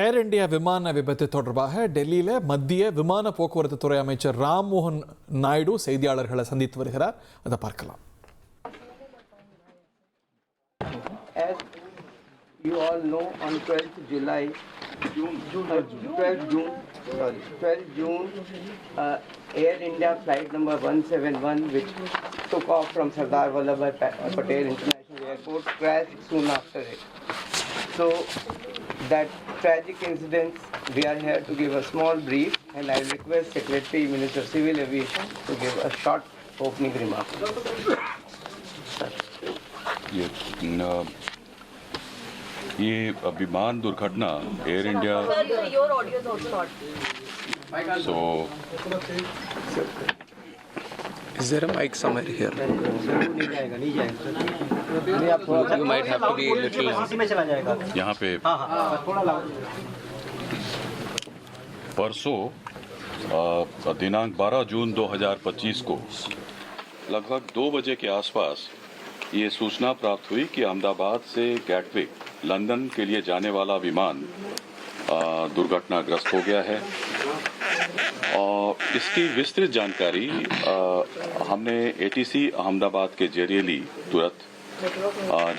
ஏர் India விமான விபத்து தொடர்பாக டெல்லியில மத்திய விமான போக்குவரத்து துறை அமைச்சர் ராம்மோகன் நாயுடு செய்தியாளர்களை சந்தித்து வருகிறார். அதை பார்க்கலாம். As you all know, on 12th June, Air India flight number 171, which took off from Sardar Vallabhbhai Patel International Airport, crashed soon after it. So, that tragic incident, we are here to give a small brief, and I request Secretary, Minister of Civil Aviation to give a short opening remark. ये विमान दुर्घटना air India so is there a mic somewhere here? You might have to be a little यहाँ पे परसों दिनांक 12 जून 2025 को लगभग 2 बजे के आसपास ये सूचना प्राप्त हुई कि अहमदाबाद से गैटविक लंदन के लिए जाने वाला विमान दुर्घटनाग्रस्त हो गया है। और इसकी विस्तृत जानकारी हमने एटीसी अहमदाबाद के जरिए ली तुरंत,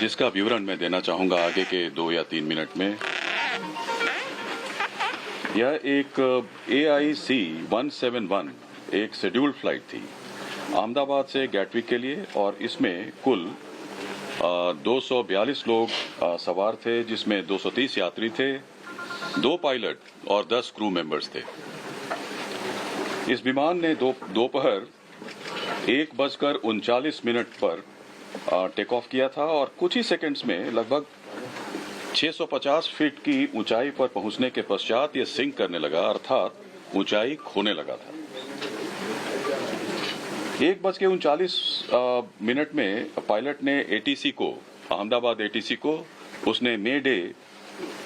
जिसका विवरण मैं देना चाहूँगा आगे के 2 या 3 मिनट में। यह एक AIC 171 एक शेड्यूल्ड फ्लाइट थी अहमदाबाद से गैटविक के लिए, और इसमें कुल 242 लोग सवार थे, जिसमें 230 यात्री थे, 2 पायलट और 10 क्रू मेंबर्स थे। इस विमान ने दोपहर 1:39 पर टेक ऑफ किया था और कुछ ही सेकंड्स में लगभग 650 फीट की ऊंचाई पर पहुंचने के पश्चात ये सिंक करने लगा, अर्थात ऊंचाई खोने लगा था। 1:39 में पायलट ने एटीसी को, अहमदाबाद एटीसी को, उसने मे डे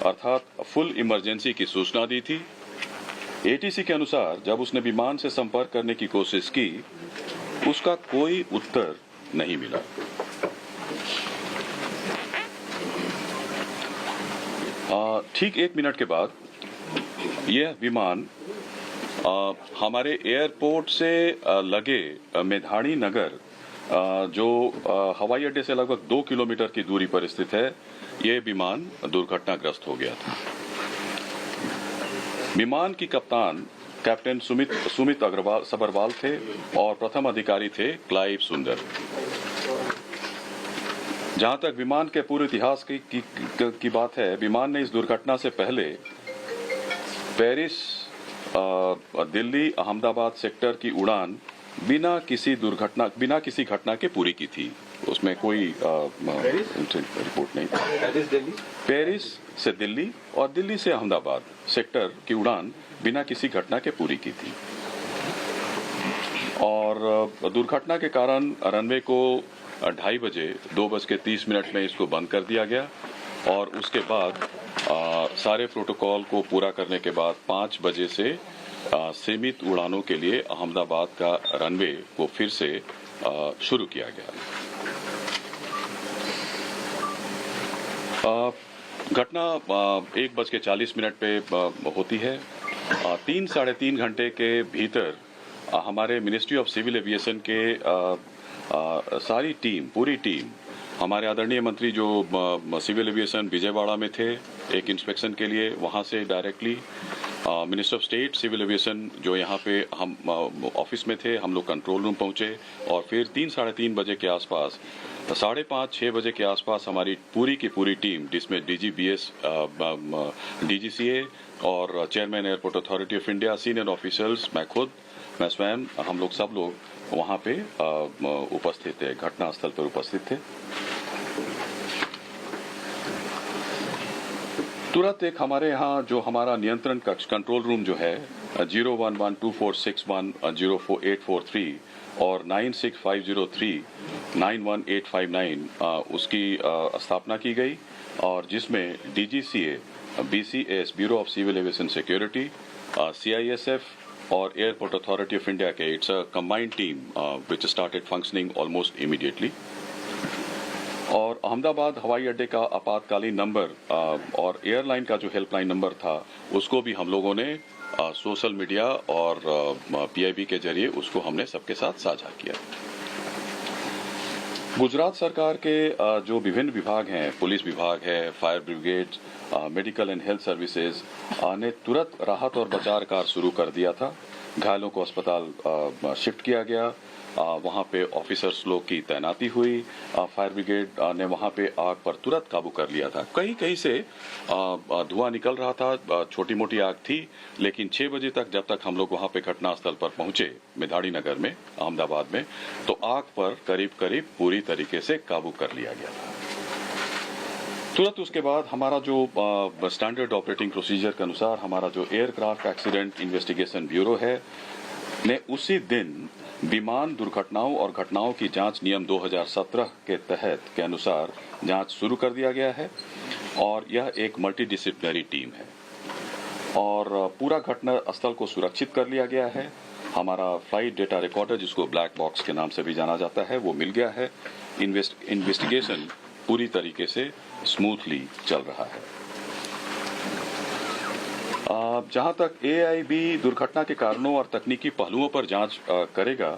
अर्थात फुल इमरजेंसी की सूचना दी थी। एटीसी के अनुसार जब उसने विमान से संपर्क करने की कोशिश की, उसका कोई उत्तर नहीं मिला। ठीक 1 मिनट के बाद यह विमान हमारे एयरपोर्ट से लगे मेधाणी नगर, जो हवाई अड्डे से लगभग 2 किलोमीटर की दूरी पर स्थित है, ये विमान दुर्घटनाग्रस्त हो गया था। विमान की कप्तान कैप्टन सुमित सबरवाल थे और प्रथम अधिकारी थे क्लाइव सुंदर। जहां तक विमान के पूरे इतिहास की बात है, विमान ने इस दुर्घटना से पहले पेरिस दिल्ली अहमदाबाद सेक्टर की उड़ान बिना किसी घटना के पूरी की थी। उसमें कोई रिपोर्ट नहीं था। पेरिस से दिल्ली और दिल्ली से अहमदाबाद सेक्टर की उड़ान बिना किसी घटना के पूरी की थी। और दुर्घटना के कारण रनवे को 2:30 बजे 2:30 में इसको बंद कर दिया गया, और उसके बाद सारे प्रोटोकॉल को पूरा करने के बाद 5 बजे से सीमित उड़ानों के लिए अहमदाबाद का रनवे को फिर से शुरू किया गया। घटना 1:40 पे होती है। 3-3.5 घंटे के भीतर हमारे मिनिस्ट्री ऑफ सिविल एविएशन के सारी टीम, पूरी टीम, हमारे आदरणीय मंत्री जो सिविल एविएशन विजयवाड़ा में थे एक इंस्पेक्शन के लिए, वहां से directly minister of state civil aviation जो यहाँ पे हम ऑफिस में थे, हम लोग कंट्रोल रूम पहुंचे, और फिर 3-3.5 बजे के आसपास, 5:30-6 बजे के आसपास हमारी पूरी की पूरी टीम, जिसमें DGBS, DGCA और chairman airport authority of India, senior officers, मैं स्वयं, हम लोग सब लोग वहाँ पे उपस्थित थे, घटनास्थल पर उपस्थित थे। तुरंत एक हमारे यहाँ जो हमारा नियंत्रण कक्ष, कंट्रोल रूम जो है 0112461 और 9650391859 उसकी स्थापना की गई, और जिसमें DGCA, BCS bureau of civil aviation security, CISF और एयरपोर्ट अथॉरिटी ऑफ इंडिया के, it's a combined team which started functioning almost immediately. और अहमदाबाद हवाई अड्डे का आपातकालीन नंबर और एयरलाइन का जो हेल्पलाइन नंबर था उसको भी हम लोगों ने सोशल मीडिया और पीआईबी के जरिए उसको हमने सबके साथ साझा किया। गुजरात सरकार के जो विभिन्न विभाग हैं, पुलिस विभाग है, fire brigade, medical and health services ने तुरंत राहत और बचाव कार्य शुरू कर दिया था। घायलों को अस्पताल शिफ्ट किया गया, वहाँ पे ऑफिसर्स लोग की तैनाती हुई, फायर ब्रिगेड ने वहाँ पे आग पर तुरंत काबू कर लिया था। कहीं कहीं से धुआं निकल रहा था, छोटी मोटी आग थी, लेकिन 6 बजे तक जब तक हम लोग वहाँ पे घटनास्थल पर पहुंचे मेधाड़ी नगर में, अहमदाबाद में, तो आग पर करीब करीब पूरी तरीके से काबू कर लिया गया था। तुरंत उसके बाद हमारा जो स्टैंडर्ड ऑपरेटिंग प्रोसीजर के अनुसार हमारा जो एयरक्राफ्ट एक्सीडेंट इन्वेस्टिगेशन ब्यूरो है ने उसी दिन विमान दुर्घटनाओं और घटनाओं की जांच नियम 2017 के तहत के अनुसार जांच शुरू कर दिया गया है और यह एक मल्टीडिसिप्लिनरी टीम है और पूरा घटना स्थल को सुरक्षित कर लिया गया है। हमारा फ्लाइट डेटा रिकॉर्डर, जिसको ब्लैक बॉक्स के नाम से भी जाना जाता है, वो मिल गया है। इन्वेस्टिगेशन पूरी तरीके से स्मूथली चल रहा है। जहां तक एआईबी दुर्घटना के कारणों और तकनीकी पहलुओं पर जांच करेगा,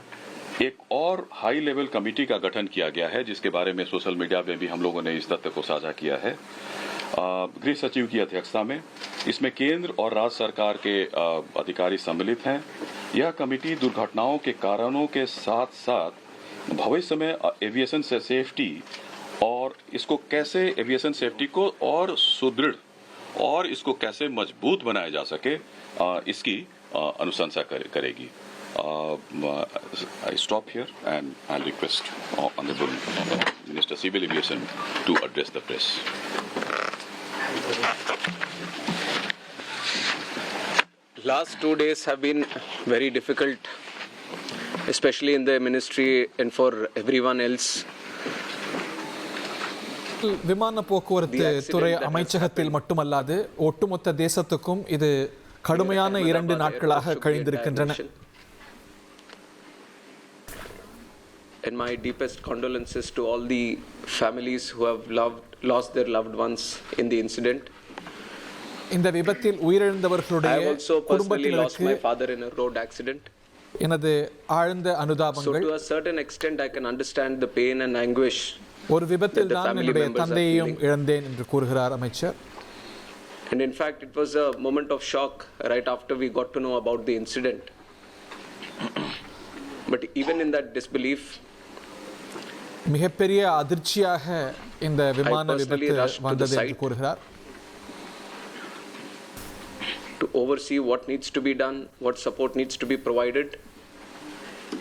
एक और हाई लेवल कमेटी का गठन किया गया है, जिसके बारे में सोशल मीडिया में भी हम लोगों ने इस तथ्य को साझा किया है। गृह सचिव की अध्यक्षता में इसमें केंद्र और राज्य सरकार के अधिकारी सम्मिलित हैं। यह कमेटी दुर्घटनाओं के कारणों के साथ साथ भविष्य में एविएशन से सेफ्टी और इसको कैसे एविएशन सेफ्टी को और सुदृढ़ और इसको कैसे मजबूत बनाया जा सके, इसकी अनुशंसा करेगी। I stop here and I'll request Honorable Minister Civil Aviation to address the press. Last 2 days have been very difficult, especially in the ministry and for everyone else. விமான போக்குவரத்து துறை அமைச்சகத்தில் மட்டுமல்லாது ஒட்டுமொத்த தேசத்துக்கும் இது கடுமையான 2 நாட்களாக கழிந்திருக்கின்றன. And my deepest condolences to all the families who have lost their loved ones in the incident. இந்த விபத்தில் I உயிரிழந்தவர்களுடைய have also personally lost குடும்பத்தினருக்கு my father in a road accident. எனது ஆழ்ந்த So அனுதாபங்கள். to a certain extent I can understand the pain and anguish. ஒரு விபத்தில் தான் family என்னுடைய members are தந்தையையும் feeling. இழந்தேன் என்று கூறுகிறார் அமைச்சர். And in fact it was a moment of shock right after we got to know about the incident. But even in that disbelief, மிகப்பெரிய அதிர்ச்சியாக இந்த விமான personally விபத்து rushed to the வந்தது என்று site. கூறுகிறார். to oversee what needs to be done, what support needs to be provided.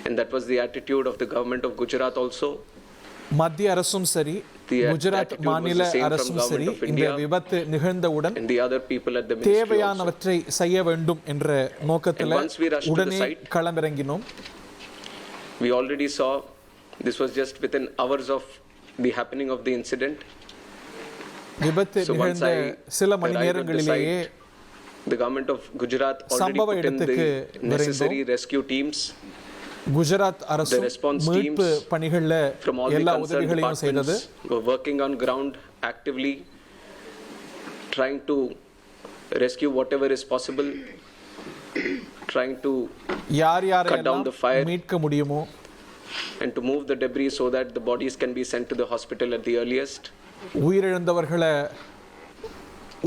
And that was the attitude of the government of Gujarat also. மத்திய அரசும் சரி, குஜராத் attitude was மாநில the same from அரசும் சரி, government of இந்த India விபத்து நிகழ்ந்தவுடன் And the other people at the ministry also. தேவையானவற்றை செய்ய வேண்டும் என்ற நோக்கத்தில் And once we rushed to the உடனே site, களமிறங்கினோம். We already saw this was just within hours of the happening of the incident. விபத்து So once நிகழ்ந்த I சில மணி arrived at the நேரங்களிலேயே site, the government of Gujarat already சம்பவ put in the இடத்துக்கு necessary rescue teams Gujarat அரசு response மீட்பு teams பணிகள்ல from all the எல்லா concerned உதவிகளையும் செய்தது. departments were working on ground actively, trying to rescue whatever is possible, trying to யார் cut down யாரையெல்லாம் the fire மீட்க முடியுமோ and to move the debris so that the bodies can be sent to the hospital at the earliest. உயிரிழந்தவர்களை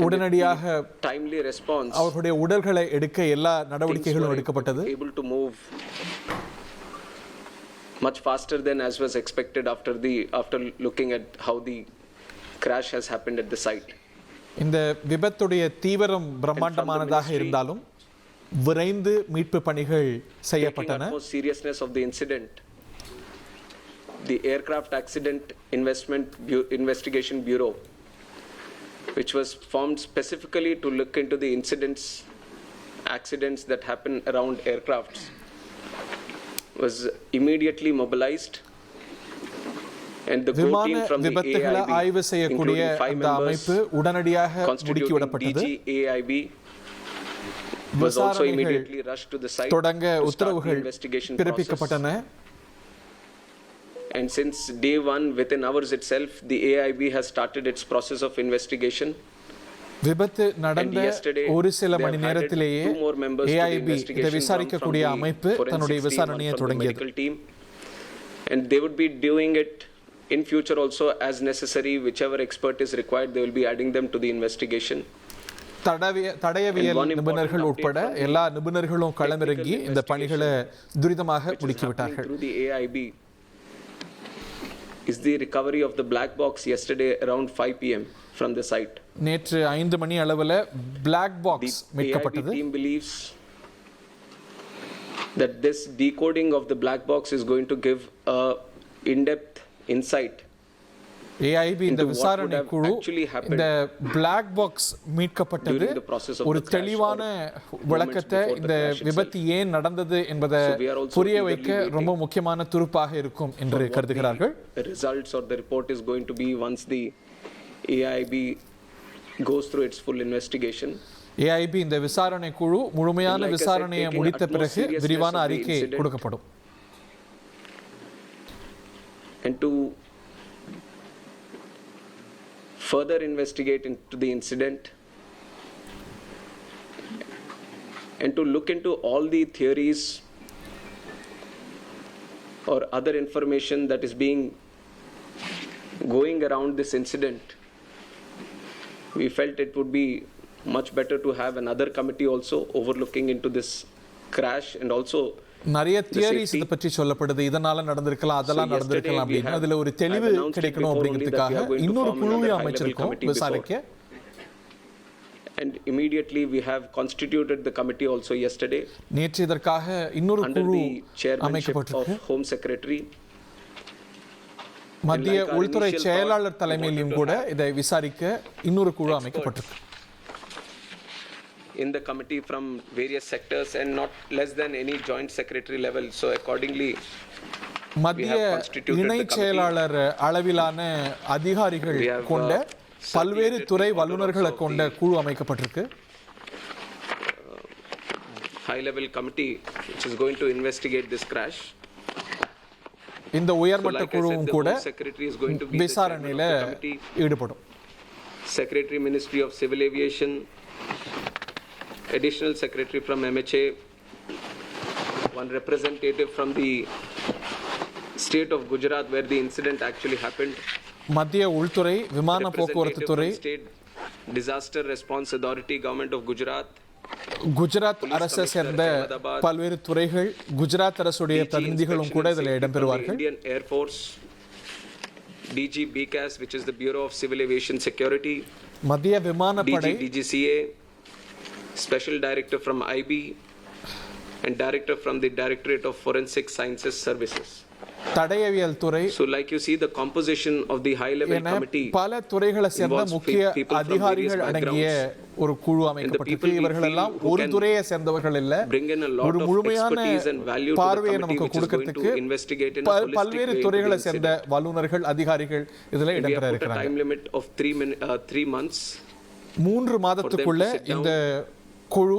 உடனடியாக Timely response, அவர்களுடைய உடல்களை எடுக்க எல்லா நடவடிக்கைகளும் எடுக்கப்பட்டது. able to move much faster than as was expected after looking at how the crash has happened at the site. இந்த விபத்துடைய தீவிரம் பிரம்மாண்டமானதாக இருந்தாலும் விரைந்து மீட்பு பணிகள் Taking செய்யப்பட்டன. utmost seriousness of the incident, the Aircraft Accident Investigation Bureau, which was formed specifically to look into the accidents that happen around aircrafts, was immediately mobilized. And the core விமான team from the விபத்துகளை ஆய்வு AIB, செய்யக்கூடிய including 5 அந்த அமைப்பு members உடனடியாக constituting முடுக்கிவிடப்பட்டது. DG AIB, was also விசாரணைகள் immediately rushed to the site தொடங்க to start the உத்தரவுகள் investigation process. பிறப்பிக்கப்பட்டன. And since day one, within hours itself, the AIB has started its process of investigation. விபத்து நடந்த ஒரு சில மணி நேரத்திலேயே AIP இதை விசாரிக்கக்கூடிய அமைப்பு தன்னுடைய விசாரணையை தொடங்கியது. And they would be doing it in future also as necessary. Whichever expert is required, they will be adding them to the investigation. தடயவியல் நிபுணர்கள் உட்பட எல்லா நிபுணர்களும் களமிறங்கி இந்த பணிகளை துரிதமாக முடிக்கிவிட்டார்கள். The AIB is the recovery of the black box yesterday around 5 p.m. from the site. நேற்று 5 மணி அளவில் black box மீட்கப்பட்டது. The AIB team believes that this decoding of the black box is going to give a in-depth insight. AIP இந்த விசாரணை குழு இந்த black box மீட்கப்பட்டது ஒரு தெளிவான விளக்கத்தை இந்த விபத்து ஏன் நடந்தது என்பதை புரிய வைக்க ரொம்ப முக்கியமான துருப்பாக இருக்கும் என்று கருதுகிறார்கள். The results or the report is going to be once the AIB goes through its full investigation. AIP இந்த விசாரணை குழு முழுமையான விசாரணையை முடித்த பிறகு விரிவான அறிக்கை கொடுக்கப்படும். And to further investigate into the incident and to look into all the theories or other information that is being going around this incident, we felt it would be much better to have another committee also overlooking into this crash and also நிறைய theories இதை பற்றி சொல்லப்படுது. இதனால நடந்திருக்கலாம், அதெல்லாம் நடந்திருக்கலாம் அப்படின்னு அதுல ஒரு தெளிவு கிடைக்கணும் அப்படிங்கிறதுக்காக இன்னொரு குழுவை அமைச்சிருக்கோம் விசாரிக்க. And immediately we have constituted the committee also yesterday. நேற்று இதற்காக இன்னொரு குழு அமைக்கப்பட்டிருக்கு. Home Secretary மத்திய உள்துறை செயலாளர் தலைமையிலும் கூட இதை விசாரிக்க இன்னொரு குழு அமைக்கப்பட்டிருக்கு. In the committee from various sectors and not less than any joint secretary level. So accordingly, மத்திய இணை செயலாளர் அளவிலான அதிகாரிகள் கொண்ட பல்வேறு துறை வல்லுநர்களை கொண்ட குழு அமைக்கப்பட்டிருக்கு. High level committee which is going to investigate this crash. இந்த உயர்மட்ட குழுவும் கூட விசாரணையில ஈடுபடும். Secretary Ministry of Civil Aviation, Additional Secretary from MHA, one representative from the state of Gujarat where the incident actually happened. மத்திய உள்துறை விமான போக்குவரத்து துறை, State Disaster Response Authority, Government of Gujarat, Gujarat அரசை சேர்ந்த பல்வேறு துறைகள், குஜராத் அரசுடைய பிரதிநிதிகளும் கூட இதில் இடம்பெறுவார்கள். Indian Air Force, DG BCAS, which is the Bureau of Civil Aviation Security, மத்திய விமானப்படை, DGCA, Special Director from IB, and Director from the Directorate of Forensic Sciences Services. தடயவியல் துறை. So like you see the composition of the high level committee, பல துறைகளை சேர்ந்த முக்கிய அதிகாரிகள் அடங்கிய ஒரு குழு அமைக்கப்பட்டிருக்கு. இவர்கள் எல்லாம் ஒரு துறையை சேர்ந்தவர்கள் இல்ல, ஒரு முழுமையான பார்வையை நமக்கு கொடுக்கிறதுக்கு பல்வேறு துறைகளை சேர்ந்த வல்லுநர்கள் அதிகாரிகள் இதில் இடம்பெற இருக்கிறாங்க. time limit of 3 months. 3 மாதத்துக்குள்ள இந்த குழு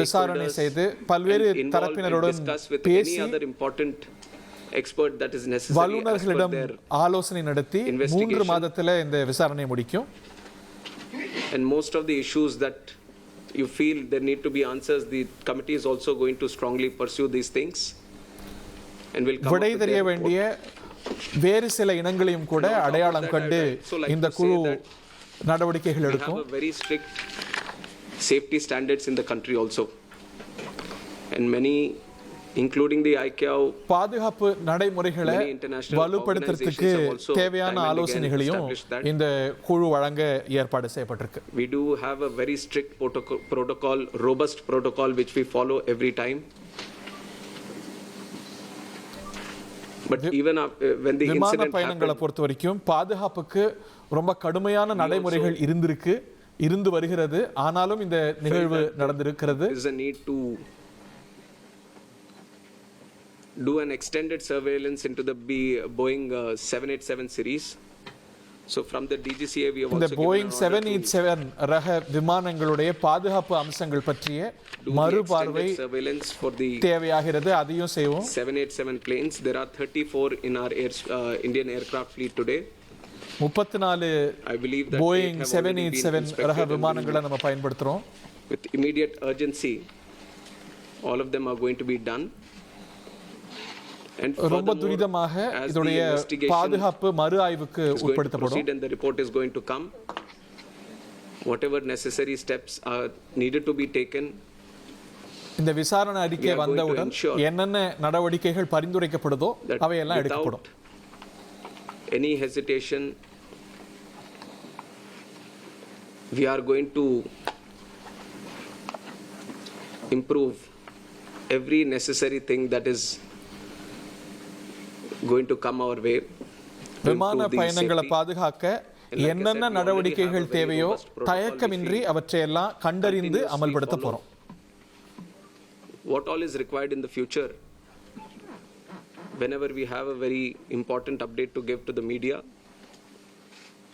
விசாரணை செய்து பல்வேறு தரப்பினருடன் பேசி வல்லுநர்களிடம் ஆலோசனை நடத்தி 3 மாதத்துல இந்த விசாரணை முடிக்கும். And most of the issues that you feel there need to be answers, the committee is also going to strongly pursue these things and will come விடை தெரிய வேண்டிய வேறு சில இனங்களையும் கூட அடையாளம் கண்டு இந்த குழு நடவடிக்கைகள் எடுக்கும். We have a very strict safety standards in the country also, and many including the ICAO பாதுகாப்பு நடைமுறைகளை வலுப்படுத்துறதுக்கு தேவையான ஆலோசனைகளையும் இந்த குழு வழங்க ஏற்பாடு செய்யப்பட்டிருக்கு. We do have a very strict protocol, robust protocol which we follow every time. But even when the விமான incident பயணங்களை பொறுத்த வரைக்கும் பாதுகாப்புக்கு ரொம்ப கடுமையான நடைமுறைகள் இருந்து வருகிறது. ஆனாலும் இந்த நிகழ்வு நடந்திருக்கிறது. There is a need to do an extended surveillance into the Boeing 787 series So from the DGCA we have இந்த also Boeing given an order 787 ரக விமானங்களுடைய பாதுகாப்பு அம்சங்கள் பற்றிய to do the மறுபார்வை extended surveillance for the தேவையாகிறது, அதையும் செய்வோம். 787 planes. There are 34 in our Indian aircraft fleet today. 34 I believe that Boeing 8 have already been 787 inspected ரக and விமானங்களை நம்ம பயன்படுத்துறோம். with immediate urgency all of them are going to be done. And ரொம்ப furthermore, துரிதமாக as the இதோடைய investigation பாதுகாப்பு மறு ஆய்வுக்கு is going to உட்படுத்தப்படும். proceed and the report is going to come, whatever necessary steps are needed to be taken, இந்த விசாரணை அறிக்கை we are going to வந்தவுடன் ensure என்னென்ன நடவடிக்கைகள் பரிந்துரைக்கப்படுதோ that அவையெல்லாம் எடுக்கப்படும். without any hesitation we are going to improve every necessary thing that is going to come our way to விமான improve the பயணங்களை safety. பாதுகாக்க And like I என்னென்ன said, we already நடவடிக்கைகள் have a very தேவையோ robust protocol தயக்கமின்றி which we அவற்றையெல்லாம் கண்டறிந்து continuously அமல்படுத்த follow. போறோம். What all is required in the future, whenever we have a very important update to give to the media,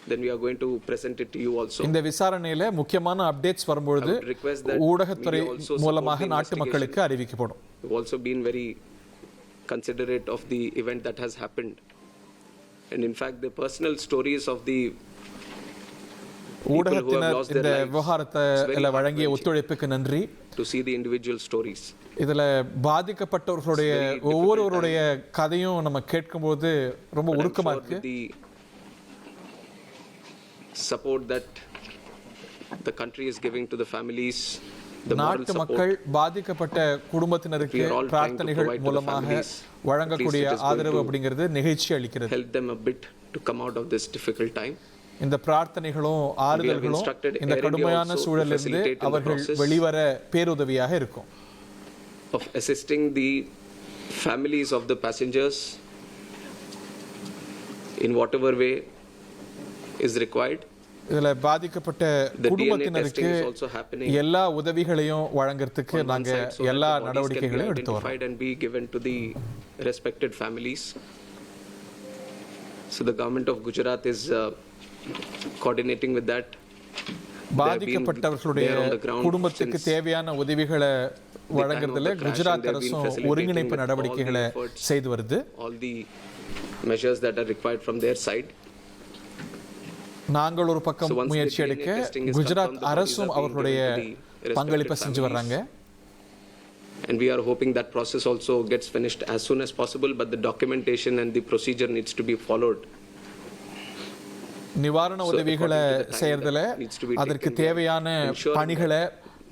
then we are going to present it to you also. இந்த விசாரணையில முக்கியமான updates வரும்பொழுது I would request that ஊடகத்துறை media also support மூலமாக the நாட்டு மக்களுக்கு investigation. அறிவிக்கப்படும். We've also been very considerate of the event that has happened. And in fact, the personal stories of the people who have ஊடகத்தினர் lost இந்த their lives, விவகாரத்தை it's very வழங்கிய heart-wrenching ஒத்துழைப்புக்கு நன்றி. to see the individual stories. இதுல பாதிக்கப்பட்டவர்களுடைய It's very difficult ஒவ்வொருவருடைய கதையும் நம்ம கேட்கும்போது ரொம்ப But I'm உருக்கமா sure இருக்கு. with the support that the country is giving to the families, the moral நாட்டு மக்கள் support, பாதிக்கப்பட்ட குடும்பத்தினருக்கு We are all trying to பிரார்த்தனைகள் provide to the மூலமாக families. வழங்கக்கூடிய At least it is going ஆதரவு to அப்படிங்கிறது நெகிழ்ச்சி அளிக்கிறது. help them a bit to come out of this difficult time. இந்த பிரார்த்தனைகளும் ஆறுதல்களும் instructed இந்த Air India கடுமையான also to சூழலிலிருந்து facilitate in the அவர்கள் process. வெளிவர பேருதவியாக இருக்கும். Of assisting the families of the passengers in whatever way is required. இதுல பாதிக்கப்பட்ட The DNA குடும்பத்தினருக்கு testing is also happening எல்லா உதவிகளையும் வழங்குறதுக்கு on one நாங்க side so that எல்லா the bodies can be நடவடிக்கைகளையும் எடுத்து வரோம். identified and be given to the respected families. So the government of Gujarat is coordinating with that. பாதிக்கப்பட்டவர்களுடைய there on the ground குடும்பத்துக்கு since தேவையான உதவிகளை வழங்குறதுல the crash Gujarat and they've been அரசும் facilitating ஒருங்கிணைப்பு with all the நடவடிக்கைகளை efforts. செய்து வருது. All the measures that are required from their side. நாங்கள் ஒரு பக்கம் So once the முயற்சி DNA எடுக்க testing is Gujarat confirmed, the அரசும் bodies are being அவர்களுடைய given to the பங்களிப்பை respected செஞ்சு வர்றாங்க. And we are hoping that process also gets finished as soon as possible, but the documentation and the procedure needs to be followed. நிவாரண So உதவிகளை according to the time செய்யறதுல that needs to be அதற்கு taken, we are தேவையான ensuring பணிகளை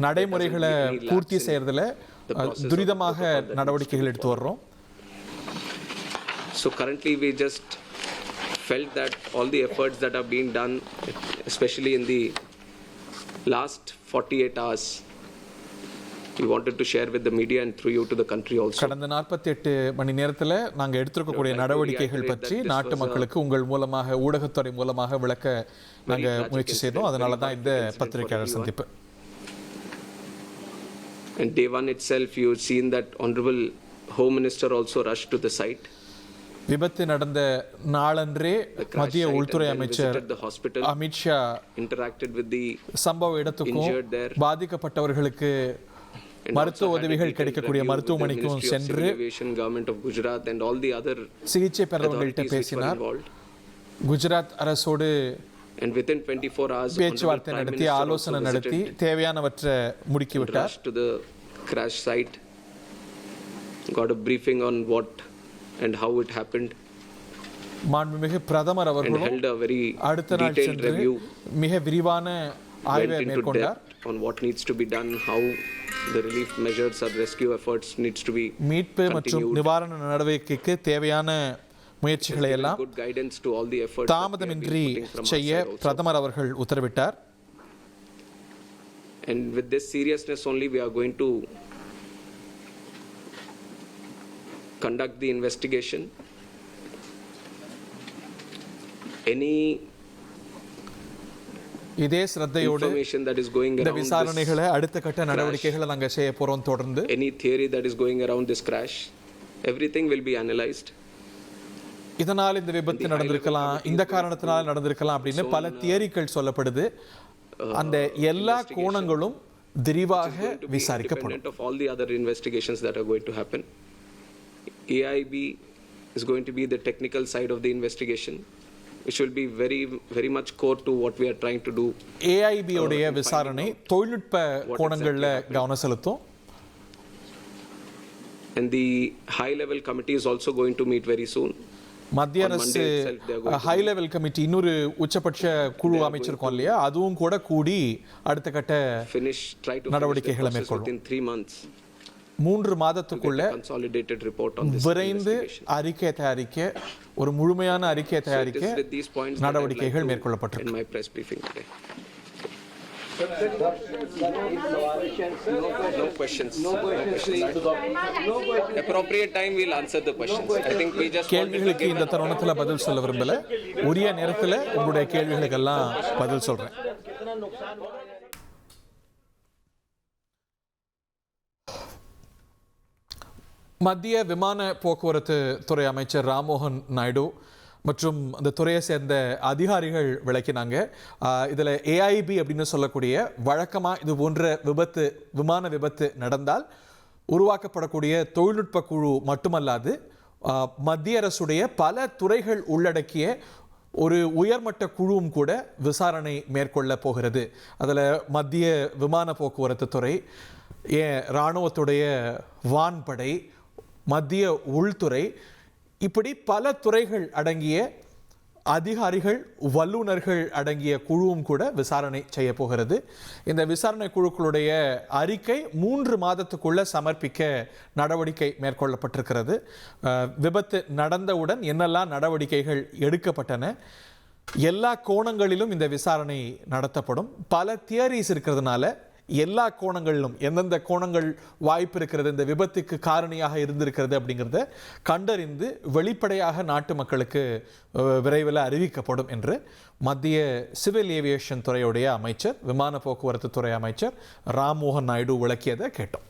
நடைமுறைகளை there doesn't be any பூர்த்தி lapse in செய்யறதுல the process of துரிதமாக the protocol that நடவடிக்கைகள் needs to எடுத்து be வர்றோம். So currently we just felt that all the efforts that are being done, especially in the last 48 hours, we wanted to share with the media and through you to the country also. கடந்த 48 மணி நேரத்துல நாங்க எடுத்திருக்கக்கூடிய நடவடிக்கைகள் பற்றி நாட்டு மக்களுக்கு உங்கள் மூலமாக ஊடகத்துறை மூலமாக விளக்க நாங்க முயற்சி செய்தோம். அதனால தான் இந்த பத்திரிகையாளர் சந்திப்பு. And day one itself, you've seen that Honorable Home Minister also rushed to the site. விபத்து நடந்த நாளன்றே The crash மத்திய site and உள்துறை then அமைச்சர் visited the hospital, Amit Shah interacted with the சம்பவ இடத்துக்கும் injured there. பாதிக்கப்பட்டவர்களுக்கு and மருத்துவ also had a உதவிகள் detailed கிடைக்கக்கூடிய review with the மருத்துவமனைக்கும் Ministry of சென்று Civil Aviation, Government of Gujarat and all the other சிகிச்சை பெறவங்கள்ட்ட authorities which were பேசினார். involved. குஜராத் அரசோடு And within 24 hours, Honorable பேச்சுவார்த்தை Prime நடத்தி Minister ஆலோசனை also நடத்தி visited தேவையானவற்றை and முடுக்கிவிட்டார். rushed to the crash site, got a briefing on what and how it happened, மாண்புமிகு பிரதமர் and அவர்களும் held a very அடுத்த நாள் detailed சென்று review, மிக விரிவான went ஆய்வை into மேற்கொண்டார். depth on what needs to be done, how the relief measures or rescue efforts needs to be மீட்பு மற்றும் continued. நிவாரண நடவடிக்கைக்கு தேவையான முயற்சிகளை Given எல்லாம் good guidance to all the efforts that we have been தாமதமின்றி putting from our செய்ய side also. பிரதமர் அவர்கள் உத்தரவிட்டார். And with this seriousness only, we are going to conduct the investigation. Any இதே சிரத்தையோடு information that is going இந்த around this, விசாரணைகளை அடுத்த கட்ட நடவடிக்கைகளை நாங்கள் செய்ய போறோம். தொடர்ந்து any theory that is going around this crash, everything will be analyzed. இதனால் இந்த விபத்து நடந்திருக்கலாம், இந்த காரணத்தினால் நடந்திருக்கலாம் அப்படின்னு பல தியரிகள் சொல்லப்படுது. அந்த எல்லா கோணங்களும் விரிவாக விசாரிக்கப்படும். Of all the other investigations that are going to happen, AIB is going to be the technical side of the investigation, which will be very much core to what we are trying to do. AIB உடைய விசாரணை தொழில்நுட்ப கோணங்கள்ல கவனம் செலுத்தும். And the high level committee is also going to meet very soon. மத்திய அரசு high level committee இன்னொரு உச்சபட்ச குழு அமைச்சிருக்கோம் இல்லையா, அதுவும் கூட கூடி அடுத்த கட்ட நடவடிக்கைகளை மேற்கொள்ளும். 3 மாதத்துக்குள்ள விரைந்து அறிக்கை தயாரிக்க, ஒரு முழுமையான அறிக்கை தயாரிக்க நடவடிக்கைகள் மேற்கொள்ளப்பட்டிருக்கு. No questions. Appropriate time we'll answer the questions. I think we just கேள்விகளுக்கு இந்த தருணத்துல பதில் சொல்ல விரும்பல, உரிய நேரத்துல உங்களுடைய கேள்விகளுக்கெல்லாம் பதில் சொல்றேன். மத்திய விமான போக்குவரத்து துறை அமைச்சர் ராம்மோகன் நாயுடு மற்றும் அந்த துறையை சேர்ந்த அதிகாரிகள் விளக்கினாங்க. இதில் AIB அப்படின்னு சொல்லக்கூடிய வழக்கமாக இது போன்ற விமான விபத்து நடந்தால் உருவாக்கப்படக்கூடிய தொழில்நுட்ப குழு மட்டுமல்லாது மத்திய அரசுடைய பல துறைகள் உள்ளடக்கிய ஒரு உயர்மட்ட குழுவும் கூட விசாரணை மேற்கொள்ள போகிறது. அதில் மத்திய விமான போக்குவரத்து துறை, இராணுவத்துடைய வான்படை, மத்திய உள்துறை, இப்படி பல துறைகள் அடங்கிய அதிகாரிகள், வல்லுநர்கள் அடங்கிய குழுவும் கூட விசாரணை செய்ய போகிறது. இந்த விசாரணை குழுக்களுடைய அறிக்கை 3 மாதத்துக்குள்ள சமர்ப்பிக்க நடவடிக்கை மேற்கொள்ளப்பட்டிருக்கிறது. விபத்து நடந்தவுடன் என்னெல்லாம் நடவடிக்கைகள் எடுக்கப்பட்டன, எல்லா கோணங்களிலும் இந்த விசாரணை நடத்தப்படும். பல தியரிஸ் இருக்கிறதுனால எல்லா கோணங்களிலும் எந்தெந்த கோணங்கள் வாய்ப்பு இருக்கிறது, இந்த விபத்துக்கு காரணியாக இருந்திருக்கிறது அப்படிங்கிறத கண்டறிந்து வெளிப்படையாக நாட்டு மக்களுக்கு விரைவில் அறிவிக்கப்படும் என்று மத்திய சிவில் ஏவியேஷன் துறையுடைய அமைச்சர், விமான போக்குவரத்து துறை அமைச்சர் ராம்மோகன் நாயுடு விளக்கியதை கேட்டோம்.